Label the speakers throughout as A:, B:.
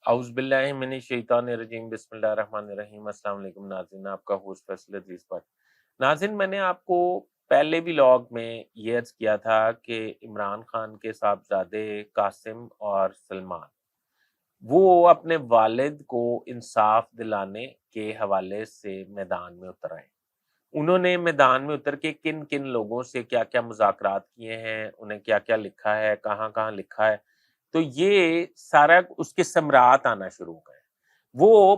A: اعوذ باللہ من الشیطان الرجیم بسم اللہ الرحمن الرحیم السلام علیکم ناظرین، آپ کا ہوسٹ فیصل عزیز پر ناظرین، میں نے آپ کو پہلے ولاگ میں یہ عرض کیا تھا کہ عمران خان کے صاحبزادے قاسم اور سلمان وہ اپنے والد کو انصاف دلانے کے حوالے سے میدان میں اتر آئے۔ انہوں نے میدان میں اتر کے کن کن لوگوں سے کیا کیا مذاکرات کیے ہیں، انہیں کیا کیا لکھا ہے، کہاں کہاں لکھا ہے، تو یہ سارا اس کے ثمرات آنا شروع ہو گئے۔ وہ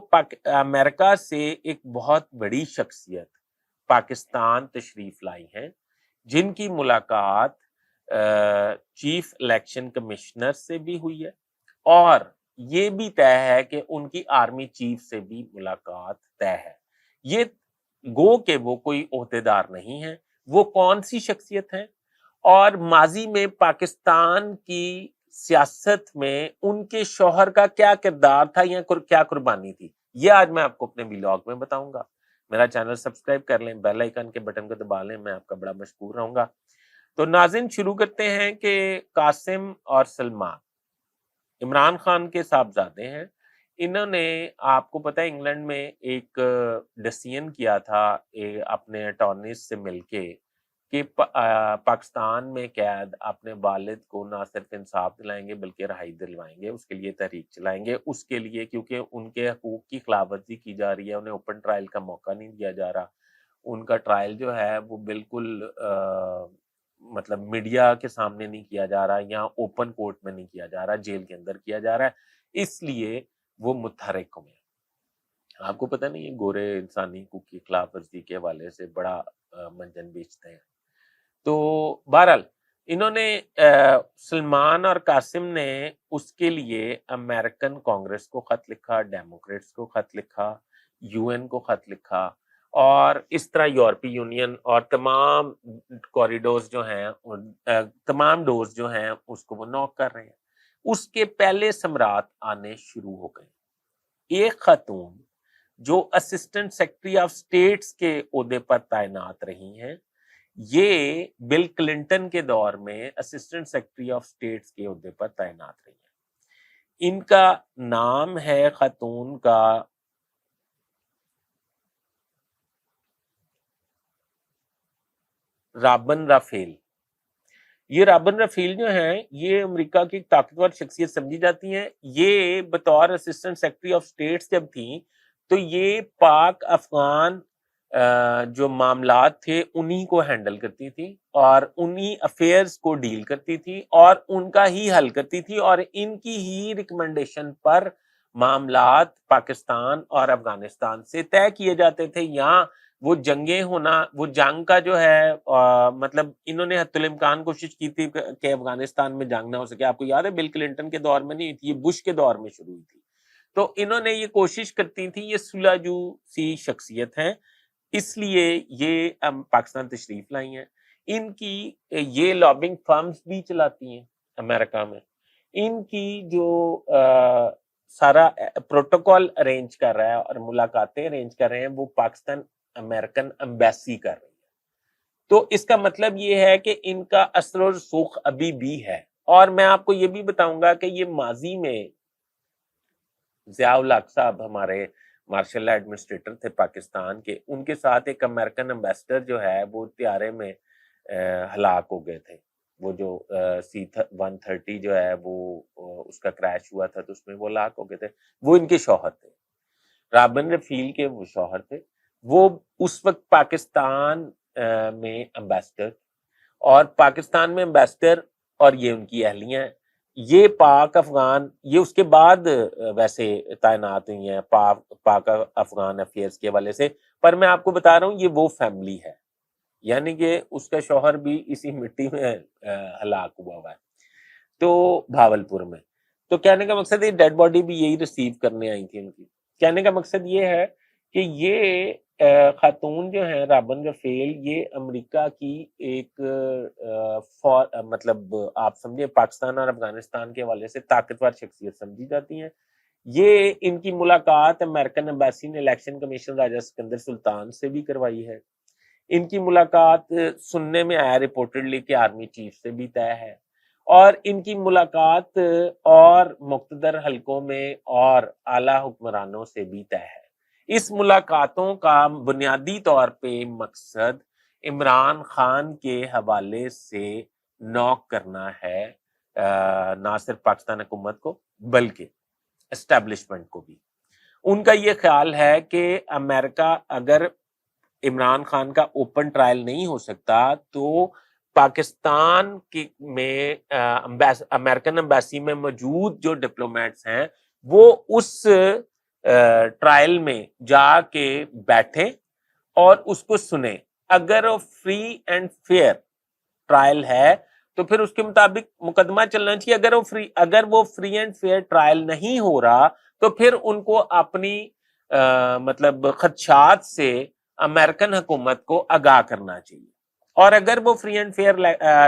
A: امریکہ سے ایک بہت بڑی شخصیت پاکستان تشریف لائی ہیں، جن کی ملاقات چیف الیکشن کمشنر سے بھی ہوئی ہے، اور یہ بھی طے ہے کہ ان کی آرمی چیف سے بھی ملاقات طے ہے۔ یہ گو کہ وہ کوئی عہدیدار نہیں ہے، وہ کون سی شخصیت ہیں اور ماضی میں پاکستان کی سیاست میں ان کے شوہر کا کیا کردار تھا یا کیا قربانی تھی، یہ آج میں آپ کو اپنے ولاگ میں بتاؤں گا۔ میرا چینل سبسکرائب کر لیں، بیل آئیکن کے بٹن کو دبا لیں، میں آپ کا بڑا مشکور رہوں گا۔ تو ناظرین، شروع کرتے ہیں کہ قاسم اور سلمان عمران خان کے صاحبزادے ہیں۔ انہوں نے، آپ کو پتہ ہے، انگلینڈ میں ایک ڈیسیژن کیا تھا اپنے اٹارنیز سے مل کے کہ پاکستان میں قید اپنے والد کو نہ صرف انصاف دلائیں گے بلکہ رہائی دلوائیں گے، اس کے لیے تحریک چلائیں گے، اس کے لیے کیونکہ ان کے حقوق کی خلاف ورزی کی جا رہی ہے، انہیں اوپن ٹرائل کا موقع نہیں دیا جا رہا، ان کا ٹرائل جو ہے وہ بالکل مطلب میڈیا کے سامنے نہیں کیا جا رہا یا اوپن کورٹ میں نہیں کیا جا رہا، جیل کے اندر کیا جا رہا ہے، اس لیے وہ متحرک ہوئے۔ آپ کو پتہ نہیں، یہ گورے انسانی حقوق کی خلاف ورزی کے حوالے سے بڑا منجن بیچتے ہیں۔ تو بہرحال انہوں نے سلمان اور قاسم نے اس کے لیے امریکن کانگریس کو خط لکھا، ڈیموکریٹس کو خط لکھا، یو این کو خط لکھا، اور اس طرح یورپی یونین اور تمام کوریڈورز جو ہیں، تمام ڈورز جو ہیں، اس کو وہ نوک کر رہے ہیں۔ اس کے پہلے ثمرات آنے شروع ہو گئے۔ ایک خاتون جو اسسٹنٹ سیکرٹری آف سٹیٹس کے عہدے پر تعینات رہی ہیں، یہ بل کلنٹن کے دور میں اسسٹنٹ سیکرٹری آف سٹیٹس کے عہدے پر تعینات رہی ہیں۔ ان کا نام ہے خاتون کا رابن رافیل۔ یہ رابن رافیل جو ہیں، یہ امریکہ کی طاقتور شخصیت سمجھی جاتی ہیں۔ یہ بطور اسسٹنٹ سیکرٹری آف سٹیٹس جب تھیں تو یہ پاک افغان جو معاملات تھے انہی کو ہینڈل کرتی تھی اور انہی افیئرز کو ڈیل کرتی تھی اور ان کا ہی حل کرتی تھی، اور ان کی ہی ریکمنڈیشن پر معاملات پاکستان اور افغانستان سے طے کیے جاتے تھے۔ یہاں وہ جنگیں ہونا، وہ جنگ کا جو ہے مطلب انہوں نے حتی الامکان کوشش کی تھی کہ افغانستان میں جنگ نہ ہو سکے۔ آپ کو یاد ہے بل کلنٹن کے دور میں نہیں تھی، یہ بش کے دور میں شروع ہوئی تھی۔ تو انہوں نے یہ کوشش کرتی تھی، یہ صلح جو سی شخصیت ہیں، اس لیے یہ پاکستان تشریف لائی ہیں۔ ان کی یہ لابنگ فرمز بھی چلاتی ہیں امریکہ میں۔ ان کی جو سارا پروٹوکول ارینج کر رہا ہے اور ملاقاتیں ارینج کر رہے ہیں، وہ پاکستان امریکن امبیسی کر رہی ہے۔ تو اس کا مطلب یہ ہے کہ ان کا اثر و رسوخ ابھی بھی ہے۔ اور میں آپ کو یہ بھی بتاؤں گا کہ یہ ماضی میں ضیاء الحق صاحب ہمارے مارشل ایڈمنسٹریٹر تھے پاکستان کے، ان کے ساتھ ایک امریکن امبیسڈر جو ہے وہ طیارے میں ہلاک ہو گئے تھے۔ وہ جو C-130 جو ہے وہ اس کا کریش ہوا تھا تو اس میں وہ ہلاک ہو گئے تھے، وہ ان کے شوہر تھے، رابن رفیل کے وہ شوہر تھے۔ وہ اس وقت پاکستان میں امبیسڈر، اور پاکستان میں امبیسڈر، اور یہ ان کی اہلیہ ہیں۔ یہ پاک افغان، یہ اس کے بعد ویسے تعینات ہوئی ہیں پاک افغان افیئرز کے حوالے سے، پر میں آپ کو بتا رہا ہوں یہ وہ فیملی ہے، یعنی کہ اس کا شوہر بھی اسی مٹی میں ہلاک ہوا ہے، تو بھاولپور میں۔ تو کہنے کا مقصد، یہ ڈیڈ باڈی بھی یہی ریسیو کرنے آئی تھی ان کی۔ کہنے کا مقصد یہ ہے کہ یہ خاتون جو ہیں رابن رفیل، یہ امریکہ کی ایک مطلب آپ سمجھے پاکستان اور افغانستان کے حوالے سے طاقتور شخصیت سمجھی جاتی ہیں۔ یہ ان کی ملاقات امریکن امبیسی نے الیکشن کمیشن راجہ سکندر سلطان سے بھی کروائی ہے۔ ان کی ملاقات سننے میں آیا رپورٹڈلی کہ آرمی چیف سے بھی طے ہے، اور ان کی ملاقات اور مقتدر حلقوں میں اور اعلیٰ حکمرانوں سے بھی طے ہے۔ اس ملاقاتوں کا بنیادی طور پہ مقصد عمران خان کے حوالے سے نوک کرنا ہے نہ صرف پاکستان حکومت کو بلکہ اسٹیبلشمنٹ کو بھی۔ ان کا یہ خیال ہے کہ امریکہ اگر عمران خان کا اوپن ٹرائل نہیں ہو سکتا تو پاکستان میں امریکن امبیسی میں موجود جو ڈپلومیٹس ہیں وہ اس ٹرائل میں جا کے بیٹھیں اور اس کو سنیں۔ اگر وہ فری اینڈ فیئر ٹرائل ہے تو پھر اس کے مطابق مقدمہ چلنا چاہیے۔ اگر وہ فری اینڈ فیئر ٹرائل نہیں ہو رہا تو پھر ان کو اپنی مطلب خدشات سے امریکن حکومت کو آگاہ کرنا چاہیے، اور اگر وہ فری اینڈ فیئر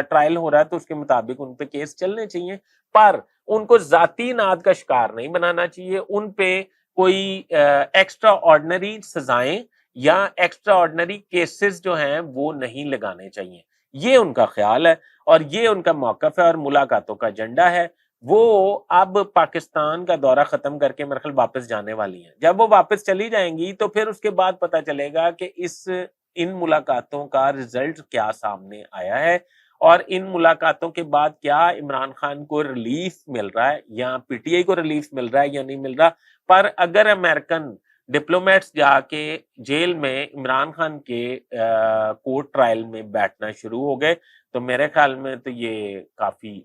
A: ٹرائل ہو رہا ہے تو اس کے مطابق ان پہ کیس چلنے چاہیے، پر ان کو ذاتی اناد کا شکار نہیں بنانا چاہیے۔ ان پہ کوئی ایکسٹرا آرڈنری سزائیں یا ایکسٹرا آرڈنری کیسز جو ہیں وہ نہیں لگانے چاہیے۔ یہ ان کا خیال ہے اور یہ ان کا موقف ہے اور ملاقاتوں کا ایجنڈا ہے۔ وہ اب پاکستان کا دورہ ختم کر کے میرے خیال واپس جانے والی ہیں۔ جب وہ واپس چلی جائیں گی تو پھر اس کے بعد پتہ چلے گا کہ ان ملاقاتوں کا رزلٹ کیا سامنے آیا ہے، اور ان ملاقاتوں کے بعد کیا عمران خان کو ریلیف مل رہا ہے یا پی ٹی آئی کو ریلیف مل رہا ہے یا نہیں مل رہا۔ پر اگر امریکن ڈپلومیٹس جا کے جیل میں عمران خان کے کورٹ ٹرائل میں بیٹھنا شروع ہو گئے تو میرے خیال میں تو یہ کافی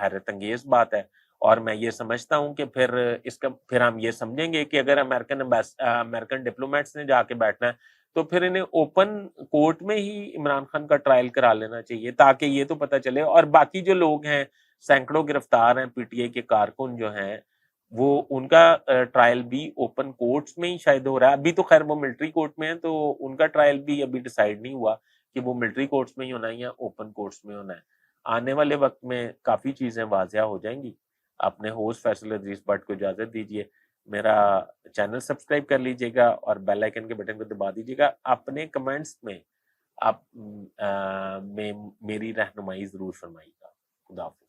A: حیرت انگیز بات ہے، اور میں یہ سمجھتا ہوں کہ پھر ہم یہ سمجھیں گے کہ اگر امریکن ڈپلومیٹس نے جا کے بیٹھنا ہے تو پھر انہیں اوپن کورٹ میں ہی عمران خان کا ٹرائل کرا لینا چاہیے، تاکہ یہ تو پتہ چلے۔ اور باقی جو لوگ ہیں، سینکڑوں گرفتار ہیں پی ٹی آئی کے کارکن جو ہیں، وہ ان کا ٹرائل بھی اوپن کورٹس میں ہی شاید ہو رہا ہے۔ ابھی تو خیر وہ ملٹری کورٹ میں ہے تو ان کا ٹرائل بھی ابھی ڈیسائیڈ نہیں ہوا کہ وہ ملٹری کورٹس میں ہی ہونا ہے یا اوپن کورٹس میں ہونا ہے۔ آنے والے وقت میں کافی چیزیں واضح ہو جائیں گی۔ اپنے ہوسٹ فیصل ادریس بٹ کو اجازت دیجیے، میرا چینل سبسکرائب کر لیجیے گا اور بیل آئیکن کے بٹن کو دبا دیجیے گا۔ اپنے کمنٹس میں آپ میری رہنمائی ضرور فرمائیے گا۔ خدا حافظ۔